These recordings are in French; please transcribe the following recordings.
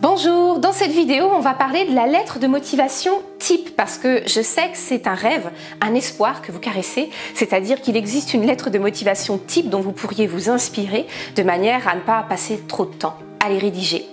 Bonjour, dans cette vidéo, on va parler de la lettre de motivation type parce que je sais que c'est un rêve, un espoir que vous caressez, c'est-à-dire qu'il existe une lettre de motivation type dont vous pourriez vous inspirer de manière à ne pas passer trop de temps à les rédiger.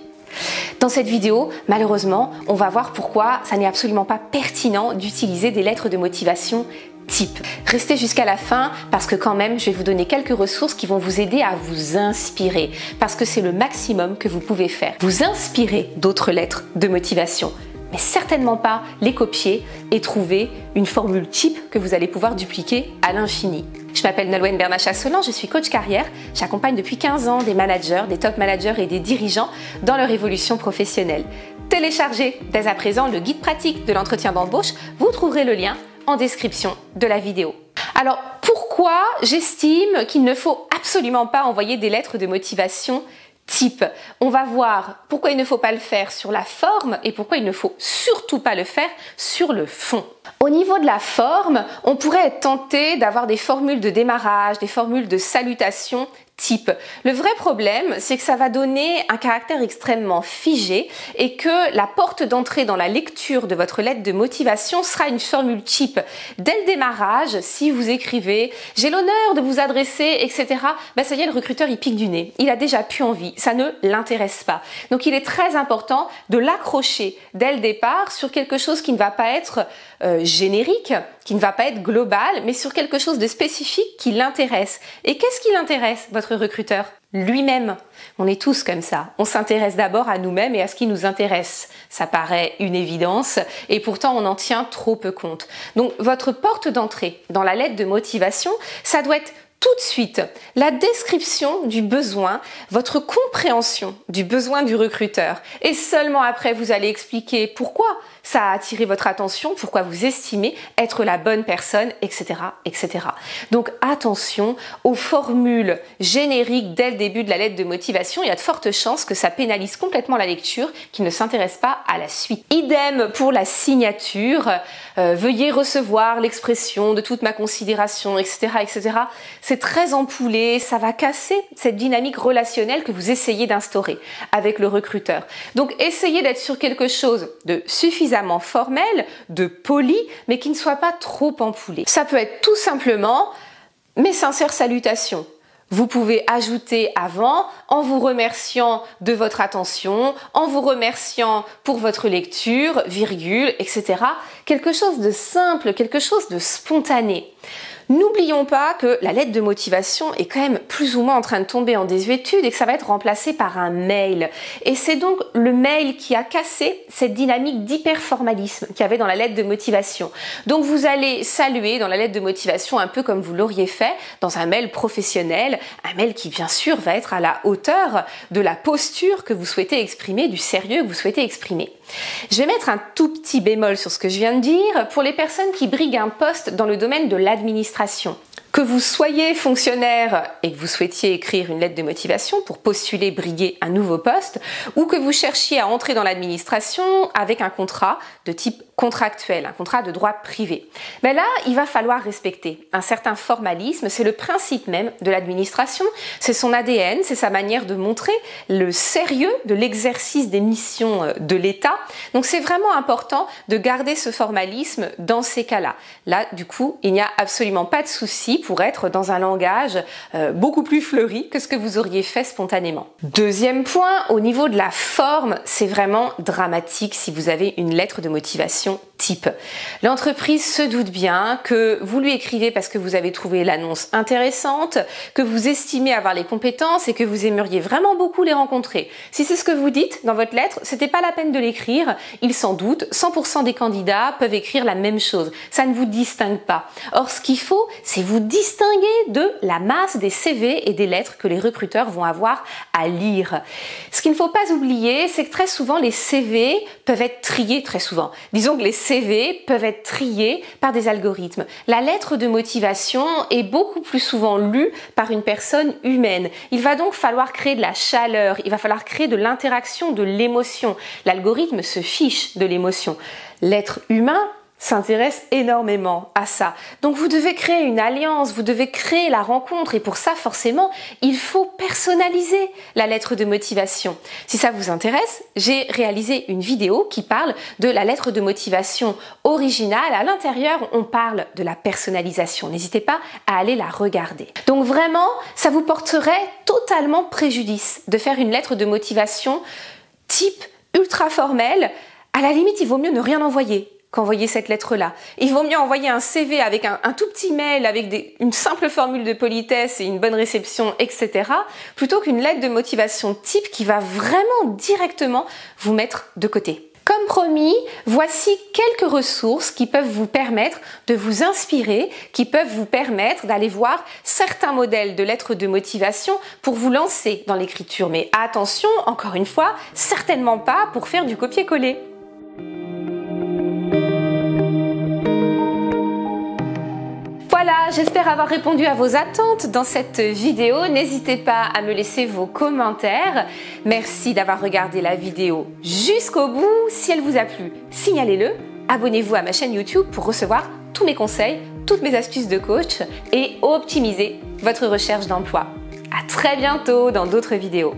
Dans cette vidéo, malheureusement, on va voir pourquoi ça n'est absolument pas pertinent d'utiliser des lettres de motivation type. Restez jusqu'à la fin parce que quand même, je vais vous donner quelques ressources qui vont vous aider à vous inspirer parce que c'est le maximum que vous pouvez faire. Vous inspirer d'autres lettres de motivation, mais certainement pas les copier et trouver une formule type que vous allez pouvoir dupliquer à l'infini. Je m'appelle Nolwenn Bernachat-Solan, je suis coach carrière. J'accompagne depuis 15 ans des managers, des top managers et des dirigeants dans leur évolution professionnelle. Téléchargez dès à présent le guide pratique de l'entretien d'embauche. Vous trouverez le lien en description de la vidéo. Alors, pourquoi j'estime qu'il ne faut absolument pas envoyer des lettres de motivation type? On va voir pourquoi il ne faut pas le faire sur la forme et pourquoi il ne faut surtout pas le faire sur le fond. Au niveau de la forme, on pourrait être tenté d'avoir des formules de démarrage, des formules de salutation type. Le vrai problème, c'est que ça va donner un caractère extrêmement figé et que la porte d'entrée dans la lecture de votre lettre de motivation sera une formule type. Dès le démarrage, si vous écrivez « j'ai l'honneur de vous adresser », etc., ça y est, le recruteur, il pique du nez. Il a déjà plus envie. Ça ne l'intéresse pas. Donc, il est très important de l'accrocher dès le départ sur quelque chose qui ne va pas être générique, qui ne va pas être global, mais sur quelque chose de spécifique qui l'intéresse. Et qu'est-ce qui l'intéresse, votre recruteur? Lui-même. On est tous comme ça. On s'intéresse d'abord à nous-mêmes et à ce qui nous intéresse. Ça paraît une évidence et pourtant on en tient trop peu compte. Donc votre porte d'entrée dans la lettre de motivation, ça doit être tout de suite la description du besoin, votre compréhension du besoin du recruteur. Et seulement après, vous allez expliquer pourquoi ça a attiré votre attention, pourquoi vous estimez être la bonne personne, etc., etc. Donc attention aux formules génériques dès le début de la lettre de motivation. Il y a de fortes chances que ça pénalise complètement la lecture, qui ne s'intéresse pas à la suite. Idem pour la signature. Veuillez recevoir l'expression de toute ma considération, etc., etc. C'est très ampoulé, ça va casser cette dynamique relationnelle que vous essayez d'instaurer avec le recruteur. Donc essayez d'être sur quelque chose de suffisamment formel, de poli, mais qui ne soit pas trop ampoulé. Ça peut être tout simplement mes sincères salutations. Vous pouvez ajouter avant, en vous remerciant de votre attention, en vous remerciant pour votre lecture, virgule, etc. Quelque chose de simple, quelque chose de spontané. N'oublions pas que la lettre de motivation est quand même plus ou moins en train de tomber en désuétude et que ça va être remplacé par un mail. Et c'est donc le mail qui a cassé cette dynamique d'hyperformalisme qu'il y avait dans la lettre de motivation. Donc vous allez saluer dans la lettre de motivation un peu comme vous l'auriez fait dans un mail professionnel, un mail qui bien sûr va être à la hauteur de la posture que vous souhaitez exprimer, du sérieux que vous souhaitez exprimer. Je vais mettre un tout petit bémol sur ce que je viens de dire pour les personnes qui briguent un poste dans le domaine de l'administration. Que vous soyez fonctionnaire et que vous souhaitiez écrire une lettre de motivation pour postuler, briguer un nouveau poste, ou que vous cherchiez à entrer dans l'administration avec un contrat de type contractuel, un contrat de droit privé. Mais là, il va falloir respecter un certain formalisme, c'est le principe même de l'administration, c'est son ADN, c'est sa manière de montrer le sérieux de l'exercice des missions de l'État. Donc c'est vraiment important de garder ce formalisme dans ces cas-là. Là, du coup, il n'y a absolument pas de souci pour être dans un langage beaucoup plus fleuri que ce que vous auriez fait spontanément. Deuxième point, au niveau de la forme, c'est vraiment dramatique si vous avez une lettre de motivation type. L'entreprise se doute bien que vous lui écrivez parce que vous avez trouvé l'annonce intéressante, que vous estimez avoir les compétences et que vous aimeriez vraiment beaucoup les rencontrer. Si c'est ce que vous dites dans votre lettre, c'était pas la peine de l'écrire. Ils s'en doutent, 100% des candidats peuvent écrire la même chose. Ça ne vous distingue pas. Or, ce qu'il faut, c'est vous distinguer de la masse des CV et des lettres que les recruteurs vont avoir à lire. Ce qu'il ne faut pas oublier, c'est que très souvent, les CV peuvent être triés très souvent. Disons que les CV peuvent être triés par des algorithmes. La lettre de motivation est beaucoup plus souvent lue par une personne humaine. Il va donc falloir créer de la chaleur, il va falloir créer de l'interaction, de l'émotion. L'algorithme se fiche de l'émotion. L'être humain s'intéresse énormément à ça. Donc vous devez créer une alliance, vous devez créer la rencontre et pour ça forcément il faut personnaliser la lettre de motivation. Si ça vous intéresse, j'ai réalisé une vidéo qui parle de la lettre de motivation originale. À l'intérieur on parle de la personnalisation, n'hésitez pas à aller la regarder. Donc vraiment ça vous porterait totalement préjudice de faire une lettre de motivation type ultra formelle. À la limite il vaut mieux ne rien envoyer qu'envoyer cette lettre-là. Il vaut mieux envoyer un CV avec un tout petit mail, avec une simple formule de politesse et une bonne réception, etc., plutôt qu'une lettre de motivation type qui va vraiment directement vous mettre de côté. Comme promis, voici quelques ressources qui peuvent vous permettre de vous inspirer, qui peuvent vous permettre d'aller voir certains modèles de lettres de motivation pour vous lancer dans l'écriture. Mais attention, encore une fois, certainement pas pour faire du copier-coller. Voilà, j'espère avoir répondu à vos attentes dans cette vidéo. N'hésitez pas à me laisser vos commentaires. Merci d'avoir regardé la vidéo jusqu'au bout. Si elle vous a plu, signalez-le. Abonnez-vous à ma chaîne YouTube pour recevoir tous mes conseils, toutes mes astuces de coach et optimiser votre recherche d'emploi. À très bientôt dans d'autres vidéos.